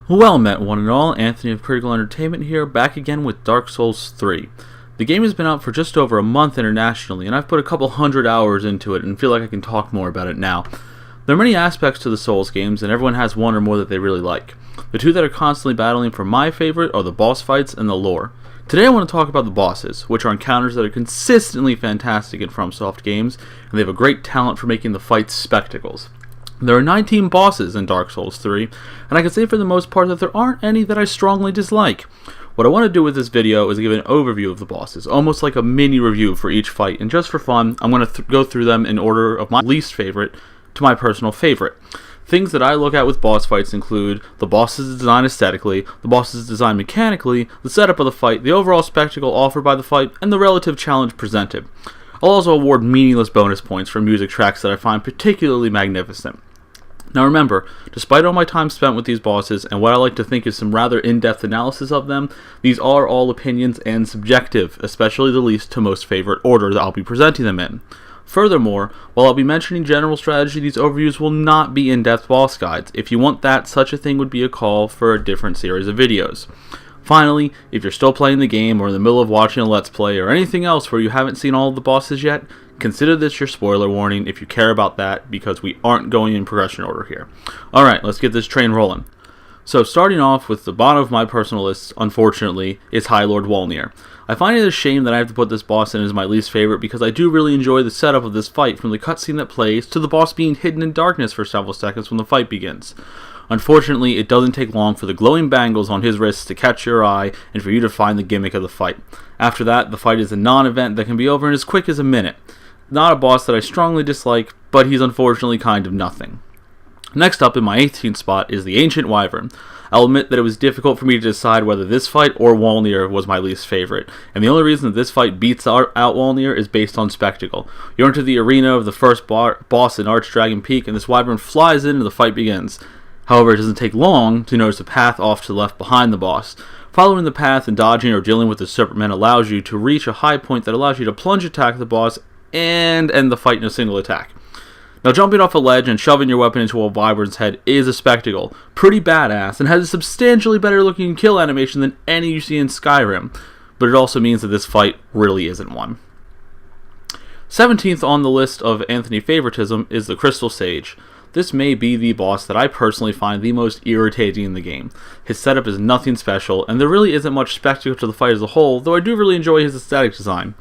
Well met, one and all. Anthony of Critical Entertainment here, back again with Dark Souls 3. The game has been out for just over a month internationally, and I've put a couple hundred hours into it and feel like I can talk more about it now. There are many aspects to the Souls games, and everyone has one or more that they really like. The two that are constantly battling for my favorite are the boss fights and the lore. Today I want to talk about the bosses, which are encounters that are consistently fantastic in FromSoft games, and they have a great talent for making the fights spectacles. There are 19 bosses in Dark Souls 3, and I can say for the most part that there aren't any that I strongly dislike. What I want to do with this video is give an overview of the bosses, almost like a mini review for each fight, and just for fun, I'm going to go through them in order of my least favorite to my personal favorite. Things that I look at with boss fights include the boss's design aesthetically, the boss's design mechanically, the setup of the fight, the overall spectacle offered by the fight, and the relative challenge presented. I'll also award meaningless bonus points for music tracks that I find particularly magnificent. Now remember, despite all my time spent with these bosses and what I like to think is some rather in-depth analysis of them, these are all opinions and subjective, especially the least to most favorite order that I'll be presenting them in. Furthermore, while I'll be mentioning general strategy, these overviews will not be in-depth boss guides. If you want that, such a thing would be a call for a different series of videos. Finally, if you're still playing the game or in the middle of watching a Let's Play or anything else where you haven't seen all of the bosses yet, consider this your spoiler warning if you care about that, because we aren't going in progression order here. Alright, let's get this train rolling. So starting off with the bottom of my personal list, unfortunately, is High Lord Wolnir. I find it a shame that I have to put this boss in as my least favorite because I do really enjoy the setup of this fight, from the cutscene that plays to the boss being hidden in darkness for several seconds when the fight begins. Unfortunately, it doesn't take long for the glowing bangles on his wrists to catch your eye and for you to find the gimmick of the fight. After that, the fight is a non-event that can be over in as quick as a minute. Not a boss that I strongly dislike, but he's unfortunately kind of nothing. Next up in my 18th spot is the Ancient Wyvern. I'll admit that it was difficult for me to decide whether this fight or Wolnir was my least favorite, and the only reason that this fight beats out Wolnir is based on spectacle. You enter the arena of the first boss in Archdragon Peak, and this Wyvern flies in and the fight begins. However, it doesn't take long to notice a path off to the left behind the boss. Following the path and dodging or dealing with the Serpentmen allows you to reach a high point that allows you to plunge attack the boss and end the fight in a single attack. Now, jumping off a ledge and shoving your weapon into a Wyvern's head is a spectacle, pretty badass, and has a substantially better looking kill animation than any you see in Skyrim, but it also means that this fight really isn't one. 17th on the list of Anthony favoritism is the Crystal Sage. This may be the boss that I personally find the most irritating in the game. His setup is nothing special, and there really isn't much spectacle to the fight as a whole, though I do really enjoy his aesthetic design.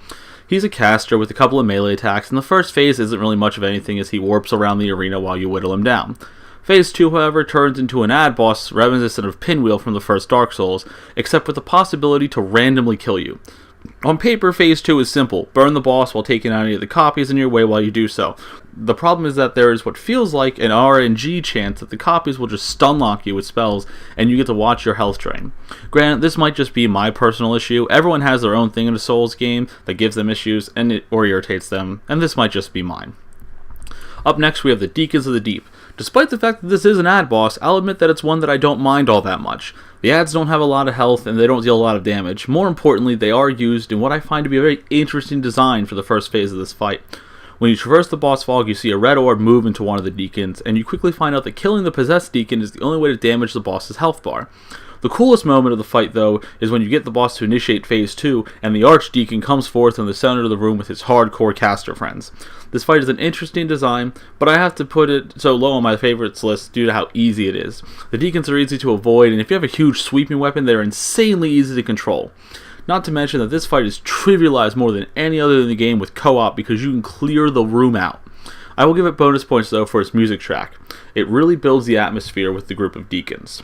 He's a caster with a couple of melee attacks, and the first phase isn't really much of anything as he warps around the arena while you whittle him down. Phase 2, however, turns into an ad boss reminiscent of Pinwheel from the first Dark Souls, except with the possibility to randomly kill you. On paper, Phase 2 is simple. Burn the boss while taking out any of the copies in your way while you do so. The problem is that there is what feels like an RNG chance that the copies will just stun-lock you with spells, and you get to watch your health drain. Granted, this might just be my personal issue. Everyone has their own thing in a Souls game that gives them issues or irritates them, and this might just be mine. Up next, we have the Deacons of the Deep. Despite the fact that this is an ad boss, I'll admit that it's one that I don't mind all that much. The ads don't have a lot of health and they don't deal a lot of damage. More importantly, they are used in what I find to be a very interesting design for the first phase of this fight. When you traverse the boss fog, you see a red orb move into one of the deacons, and you quickly find out that killing the possessed deacon is the only way to damage the boss's health bar. The coolest moment of the fight, though, is when you get the boss to initiate Phase 2, and the Archdeacon comes forth in the center of the room with his hardcore caster friends. This fight is an interesting design, but I have to put it so low on my favorites list due to how easy it is. The deacons are easy to avoid, and if you have a huge sweeping weapon, they're insanely easy to control. Not to mention that this fight is trivialized more than any other in the game with co-op because you can clear the room out. I will give it bonus points, though, for its music track. It really builds the atmosphere with the group of deacons.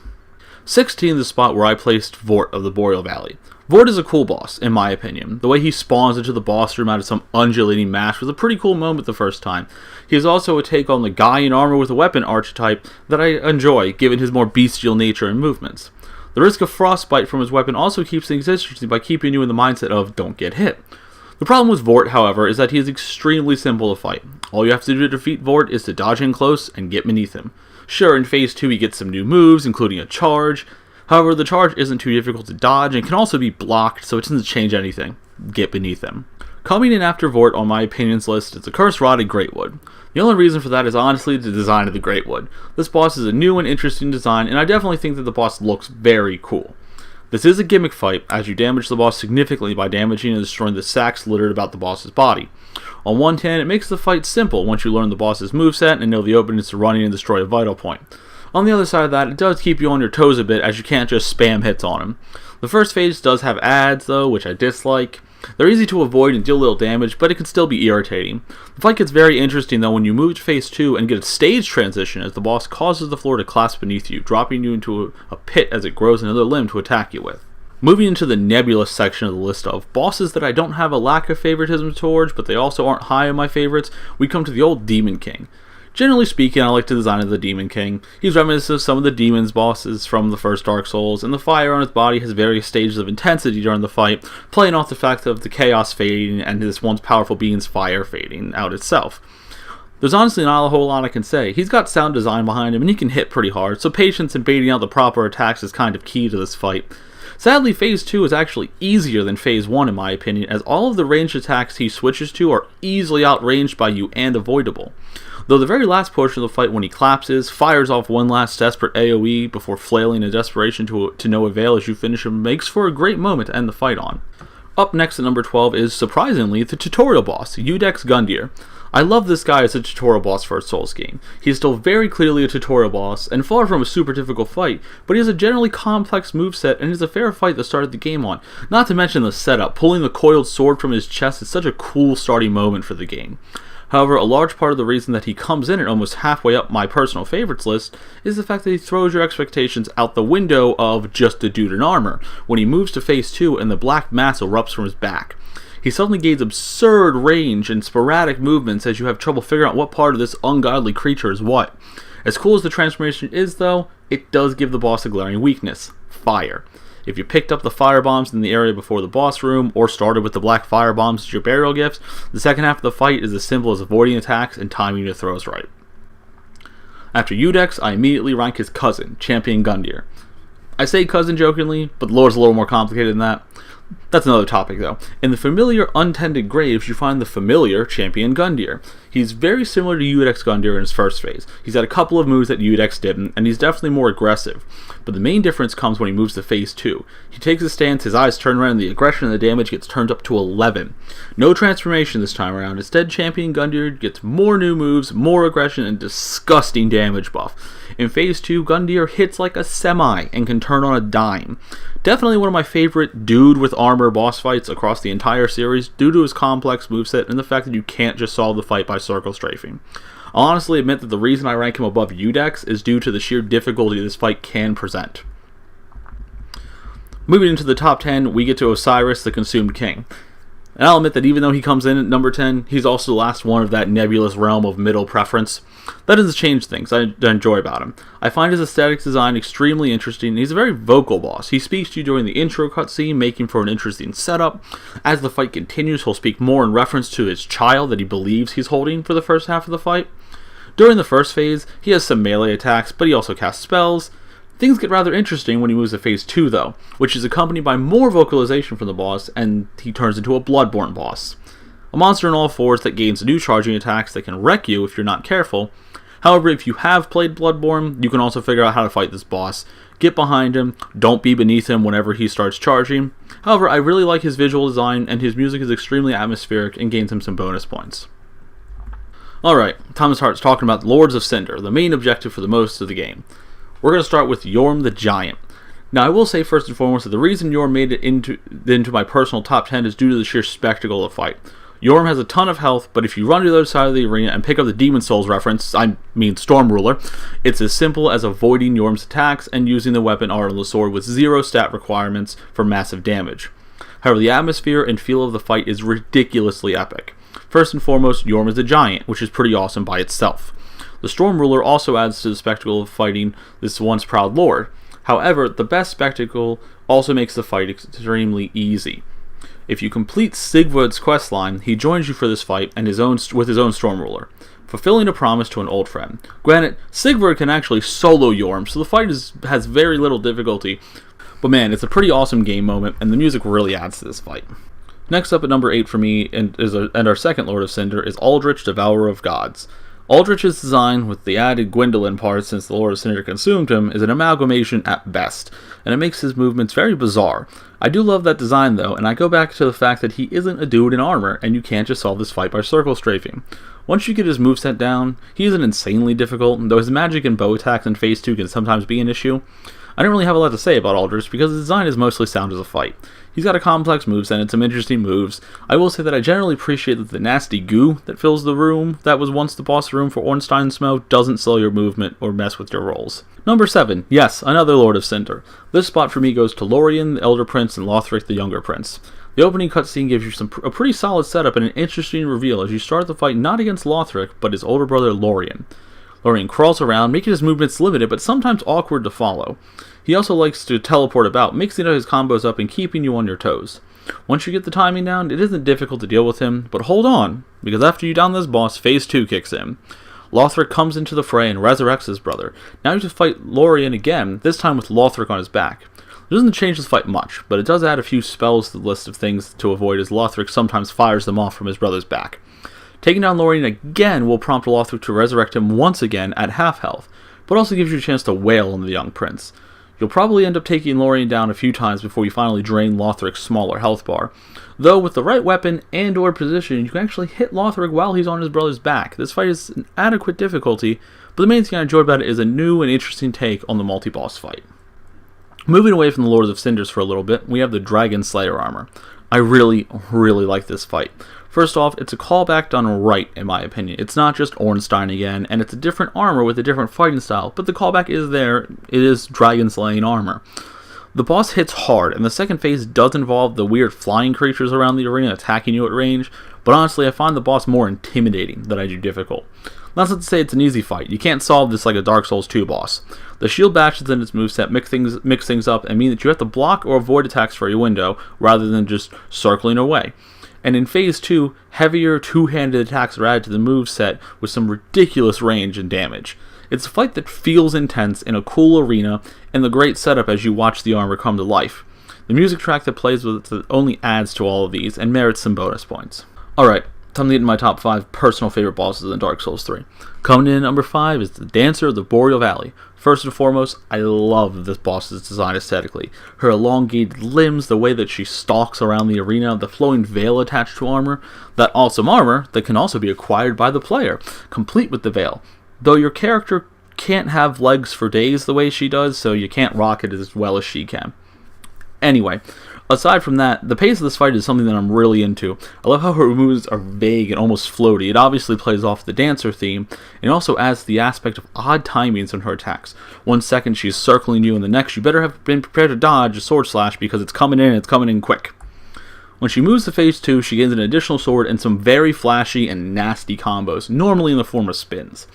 16 is the spot where I placed Vort of the Boreal Valley. Vort is a cool boss, in my opinion. The way he spawns into the boss room out of some undulating mash was a pretty cool moment the first time. He is also a take on the guy in armor with a weapon archetype that I enjoy, given his more bestial nature and movements. The risk of frostbite from his weapon also keeps things interesting by keeping you in the mindset of don't get hit. The problem with Vort, however, is that he is extremely simple to fight. All you have to do to defeat Vort is to dodge in close and get beneath him. Sure, in Phase 2 he gets some new moves, including a charge. However, the charge isn't too difficult to dodge and can also be blocked, so it doesn't change anything. Get beneath him. Coming in after Vort on my opinions list is the Curse Rotted Greatwood. The only reason for that is honestly the design of the Greatwood. This boss is a new and interesting design, and I definitely think that the boss looks very cool. This is a gimmick fight, as you damage the boss significantly by damaging and destroying the sacks littered about the boss's body. On one hand, it makes the fight simple once you learn the boss's moveset and know the openings to run in and destroy a vital point. On the other side of that, it does keep you on your toes a bit, as you can't just spam hits on him. The first phase does have ads though, which I dislike. They're easy to avoid and deal little damage, but it can still be irritating. The fight gets very interesting though when you move to phase 2 and get a stage transition as the boss causes the floor to collapse beneath you, dropping you into a pit as it grows another limb to attack you with. Moving into the nebulous section of the list of bosses that I don't have a lack of favoritism towards, but they also aren't high on my favorites, we come to the old Demon King. Generally speaking, I like the design of the Demon King. He's reminiscent of some of the demons bosses from the first Dark Souls, and the fire on his body has various stages of intensity during the fight, playing off the fact of the chaos fading and this once powerful being's fire fading out itself. There's honestly not a whole lot I can say. He's got sound design behind him and he can hit pretty hard, so patience in baiting out the proper attacks is kind of key to this fight. Sadly, Phase 2 is actually easier than Phase 1 in my opinion, as all of the ranged attacks he switches to are easily outranged by you and avoidable. Though the very last portion of the fight when he collapses, fires off one last desperate AoE before flailing in desperation to no avail as you finish him, makes for a great moment to end the fight on. Up next at number 12 is, surprisingly, the tutorial boss, Iudex Gundyr. I love this guy as a tutorial boss for a Souls game. He is still very clearly a tutorial boss, and far from a super difficult fight, but he has a generally complex moveset and is a fair fight to start the game on. Not to mention the setup, pulling the coiled sword from his chest is such a cool starting moment for the game. However, a large part of the reason that he comes in at almost halfway up my personal favorites list is the fact that he throws your expectations out the window of just a dude in armor, when he moves to phase 2 and the black mass erupts from his back. He suddenly gains absurd range and sporadic movements as you have trouble figuring out what part of this ungodly creature is what. As cool as the transformation is though, it does give the boss a glaring weakness: fire. If you picked up the fire bombs in the area before the boss room, or started with the black fire bombs as your burial gifts, the second half of the fight is as simple as avoiding attacks and timing your throws right. After Iudex, I immediately rank his cousin, Champion Gundyr. I say cousin jokingly, but the lore's a little more complicated than that. That's another topic though. In the familiar Untended Graves, you find the familiar Champion Gundyr. He's very similar to Iudex Gundyr in his first phase. He's got a couple of moves that Iudex didn't, and he's definitely more aggressive. But the main difference comes when he moves to phase 2. He takes a stance, his eyes turn around, and the aggression and the damage gets turned up to 11. No transformation this time around. Instead, Champion Gundyr gets more new moves, more aggression, and disgusting damage buff. In phase 2, Gundyr hits like a semi and can turn on a dime. Definitely one of my favorite dude with armor boss fights across the entire series due to his complex moveset and the fact that you can't just solve the fight by circle strafing. I'll honestly admit that the reason I rank him above Iudex is due to the sheer difficulty this fight can present. Moving into the top 10, we get to Osiris, the Consumed King. And I'll admit that even though he comes in at number 10, he's also the last one of that nebulous realm of middle preference. That doesn't change things I enjoy about him. I find his aesthetic design extremely interesting, and he's a very vocal boss. He speaks to you during the intro cutscene, making for an interesting setup. As the fight continues, he'll speak more in reference to his child that he believes he's holding for the first half of the fight. During the first phase, he has some melee attacks, but he also casts spells. Things get rather interesting when he moves to phase 2 though, which is accompanied by more vocalization from the boss, and he turns into a Bloodborne boss. A monster in all fours that gains new charging attacks that can wreck you if you're not careful. However, if you have played Bloodborne, you can also figure out how to fight this boss. Get behind him, don't be beneath him whenever he starts charging. However, I really like his visual design, and his music is extremely atmospheric and gains him some bonus points. Alright, time to start talking about Lords of Cinder, the main objective for the most of the game. We're going to start with Yorm the Giant. Now, I will say first and foremost that the reason Yorm made it into my personal top 10 is due to the sheer spectacle of the fight. Yorm has a ton of health, but if you run to the other side of the arena and pick up the Demon Souls reference, I mean Storm Ruler, it's as simple as avoiding Yorm's attacks and using the weapon Arlen Sword with 0 stat requirements for massive damage. However, the atmosphere and feel of the fight is ridiculously epic. First and foremost, Yorm is a giant, which is pretty awesome by itself. The Storm Ruler also adds to the spectacle of fighting this once proud lord. However, the best spectacle also makes the fight extremely easy. If you complete Sigvard's questline, he joins you for this fight and with his own Storm Ruler, fulfilling a promise to an old friend. Granted, Sigvard can actually solo Yorm, so the fight has very little difficulty, but man, it's a pretty awesome game moment, and the music really adds to this fight. Next up at number 8 for me, and our second Lord of Cinder, is Aldrich, Devourer of Gods. Aldrich's design, with the added Gwyndolin part since the Lord of Cinder consumed him, is an amalgamation at best, and it makes his movements very bizarre. I do love that design though, and I go back to the fact that he isn't a dude in armor, and you can't just solve this fight by circle strafing. Once you get his moveset down, he isn't insanely difficult, though his magic and bow attacks in Phase 2 can sometimes be an issue. I don't really have a lot to say about Aldrich because the design is mostly sound as a fight. He's got a complex moveset and some interesting moves. I will say that I generally appreciate that the nasty goo that fills the room that was once the boss room for Ornstein and Smough doesn't slow your movement or mess with your rolls. Number 7. Yes, another Lord of Cinder. This spot for me goes to Lorien, the Elder Prince, and Lothric, the Younger Prince. The opening cutscene gives you a pretty solid setup and an interesting reveal as you start the fight not against Lothric, but his older brother Lorien. Lorien crawls around, making his movements limited but sometimes awkward to follow. He also likes to teleport about, mixing his combos up and keeping you on your toes. Once you get the timing down, it isn't difficult to deal with him, but hold on, because after you down this boss, Phase 2 kicks in. Lothric comes into the fray and resurrects his brother. Now you have to fight Lorien again, this time with Lothric on his back. It doesn't change this fight much, but it does add a few spells to the list of things to avoid as Lothric sometimes fires them off from his brother's back. Taking down Lorien again will prompt Lothric to resurrect him once again at half health, but also gives you a chance to wail on the young prince. You'll probably end up taking Lorien down a few times before you finally drain Lothric's smaller health bar. Though with the right weapon and or position, you can actually hit Lothric while he's on his brother's back. This fight is an adequate difficulty, but the main thing I enjoyed about it is a new and interesting take on the multi-boss fight. Moving away from the Lords of Cinders for a little bit, we have the Dragon Slayer armor. I really like this fight. First off, it's a callback done right, in my opinion. It's not just Ornstein again, and it's a different armor with a different fighting style, but the callback is there. It is dragon slaying armor. The boss hits hard, and the second phase does involve the weird flying creatures around the arena attacking you at range, but honestly, I find the boss more intimidating than I do difficult. That's not to say it's an easy fight. You can't solve this like a Dark Souls 2 boss. The shield bashes in its moveset mix things up and mean that you have to block or avoid attacks for your window, rather than just circling away. And in Phase 2, heavier two-handed attacks are added to the moveset with some ridiculous range and damage. It's a fight that feels intense in a cool arena, and the great setup as you watch the armor come to life. The music track that plays with it only adds to all of these, and merits some bonus points. Alright, time to get into my top 5 personal favorite bosses in Dark Souls 3. Coming in at number 5 is the Dancer of the Boreal Valley. First and foremost, I love this boss's design aesthetically. Her elongated limbs, the way that she stalks around the arena, the flowing veil attached to armor, that awesome armor that can also be acquired by the player, complete with the veil. Though your character can't have legs for days the way she does, so you can't rock it as well as she can. Anyway, aside from that, the pace of this fight is something that I'm really into. I love how her moves are vague and almost floaty. It obviously plays off the Dancer theme, and also adds the aspect of odd timings in her attacks. 1 second she's circling you, and the next you better have been prepared to dodge a sword slash because it's coming in quick. When she moves to Phase 2, she gains an additional sword and some very flashy and nasty combos, normally in the form of spins.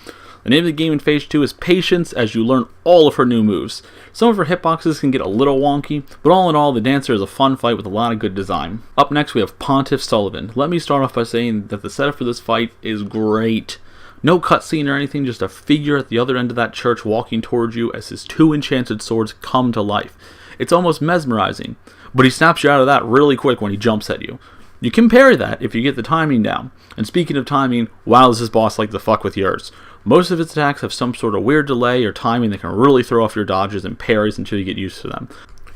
The name of the game in Phase 2 is Patience as you learn all of her new moves. Some of her hitboxes can get a little wonky, but all in all, the Dancer is a fun fight with a lot of good design. Up next we have Pontiff Sulyvahn. Let me start off by saying that the setup for this fight is great. No cutscene or anything, just a figure at the other end of that church walking towards you as his 2 enchanted swords come to life. It's almost mesmerizing, but he snaps you out of that really quick when he jumps at you. You can parry that if you get the timing down. And speaking of timing, wow, does this boss like to fuck with yours. Most of its attacks have some sort of weird delay or timing that can really throw off your dodges and parries until you get used to them.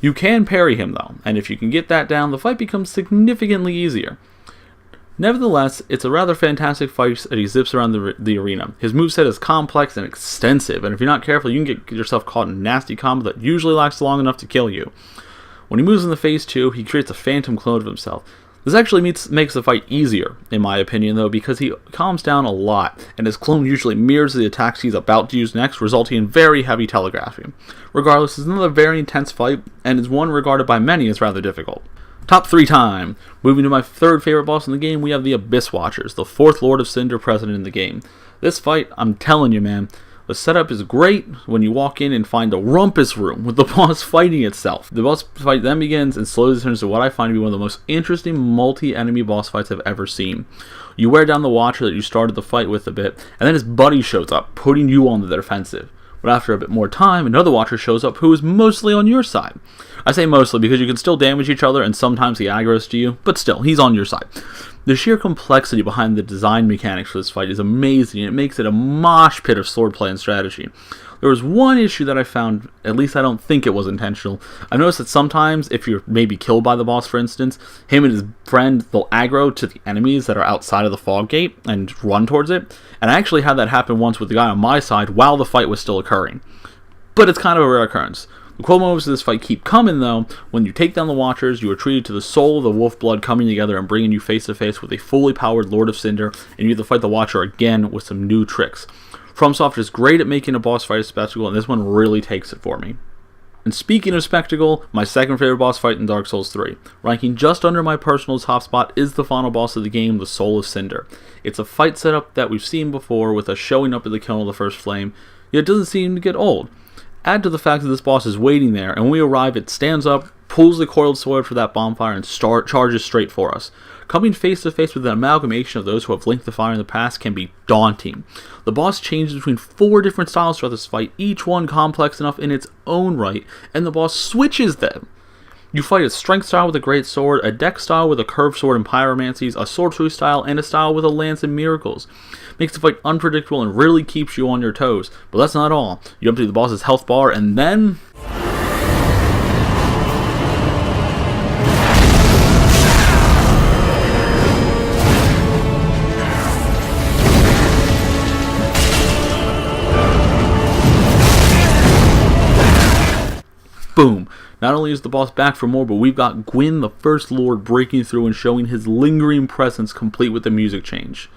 You can parry him though, and if you can get that down, the fight becomes significantly easier. Nevertheless, it's a rather fantastic fight as he zips around the arena. His moveset is complex and extensive, and if you're not careful, you can get yourself caught in a nasty combo that usually lasts long enough to kill you. When he moves into Phase 2, he creates a phantom clone of himself. This actually makes the fight easier, in my opinion, though, because he calms down a lot, and his clone usually mirrors the attacks he's about to use next, resulting in very heavy telegraphing. Regardless, it's another very intense fight, and is one regarded by many as rather difficult. Top 3 time! Moving to my third favorite boss in the game, we have the Abyss Watchers, the 4th Lord of Cinder present in the game. This fight, I'm telling you man, the setup is great when you walk in and find a rumpus room with the boss fighting itself. The boss fight then begins and slowly turns to what I find to be one of the most interesting multi-enemy boss fights I've ever seen. You wear down the Watcher that you started the fight with a bit, and then his buddy shows up, putting you on the defensive. But after a bit more time, another Watcher shows up who is mostly on your side. I say mostly because you can still damage each other and sometimes he aggroes to you, but still, he's on your side. The sheer complexity behind the design mechanics for this fight is amazing, and it makes it a mosh pit of swordplay and strategy. There was one issue that I found, at least I don't think it was intentional. I've noticed that sometimes, if you're maybe killed by the boss, for instance, him and his friend, they'll aggro to the enemies that are outside of the fog gate and run towards it. And I actually had that happen once with the guy on my side while the fight was still occurring. But it's kind of a rare occurrence. The cool moments of this fight keep coming, though. When you take down the Watchers, you are treated to the soul of the wolf blood coming together and bringing you face to face with a fully powered Lord of Cinder, and you have to fight the Watcher again with some new tricks. FromSoft is great at making a boss fight a spectacle, and this one really takes it for me. And speaking of spectacle, my second favorite boss fight in Dark Souls 3, ranking just under my personal top spot, is the final boss of the game, the Soul of Cinder. It's a fight setup that we've seen before, with us showing up at the Kiln of the First Flame, yet it doesn't seem to get old. Add to the fact that this boss is waiting there, and when we arrive, it stands up, pulls the coiled sword for that bonfire, and charges straight for us. Coming face to face with an amalgamation of those who have linked the fire in the past can be daunting. The boss changes between 4 different styles throughout this fight, each one complex enough in its own right, and the boss switches them. You fight a strength style with a great sword, a dex style with a curved sword and pyromancies, a sorcery style, and a style with a lance and miracles. Makes the fight unpredictable and really keeps you on your toes. But that's not all. You empty the boss's health bar and then... boom! Not only is the boss back for more, but we've got Gwyn, the First Lord, breaking through and showing his lingering presence, complete with the music change.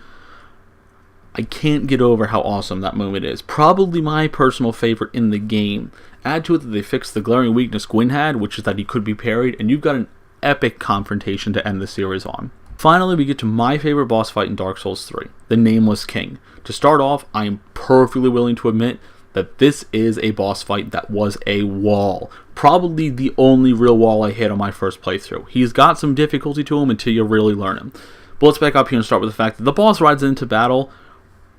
I can't get over how awesome that moment is. Probably my personal favorite in the game. Add to it that they fixed the glaring weakness Gwyn had, which is that he could be parried, and you've got an epic confrontation to end the series on. Finally, we get to my favorite boss fight in Dark Souls 3, the Nameless King. To start off, I am perfectly willing to admit that this is a boss fight that was a wall. Probably the only real wall I hit on my first playthrough. He's got some difficulty to him until you really learn him. But let's back up here and start with the fact that the boss rides into battle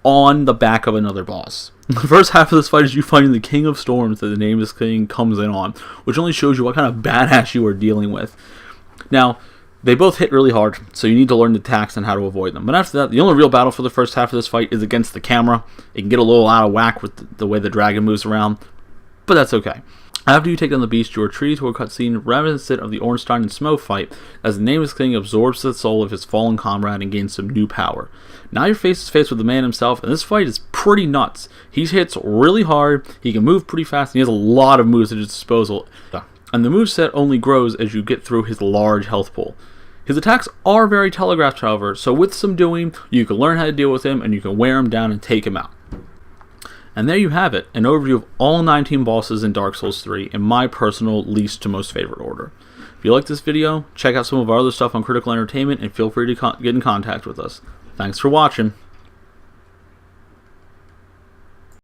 on the back of another boss. The first half of this fight is you fighting the King of Storms that the Nameless King comes in on, which only shows you what kind of badass you are dealing with. Now, they both hit really hard, so you need to learn the attacks and how to avoid them. But after that, the only real battle for the first half of this fight is against the camera. It can get a little out of whack with the way the dragon moves around, but that's okay. After you take down the beast, you are treated to a cutscene reminiscent of the Ornstein and Smough fight, as the Nameless King absorbs the soul of his fallen comrade and gains some new power. Now you're face to face with the man himself, and this fight is pretty nuts. He hits really hard, he can move pretty fast, and he has a lot of moves at his disposal. And the moveset only grows as you get through his large health pool. His attacks are very telegraphed, however, so with some doing, you can learn how to deal with him, and you can wear him down and take him out. And there you have it, an overview of all 19 bosses in Dark Souls 3 in my personal least to most favorite order. If you like this video, check out some of our other stuff on Critical Entertainment and feel free to get in contact with us. Thanks for watching.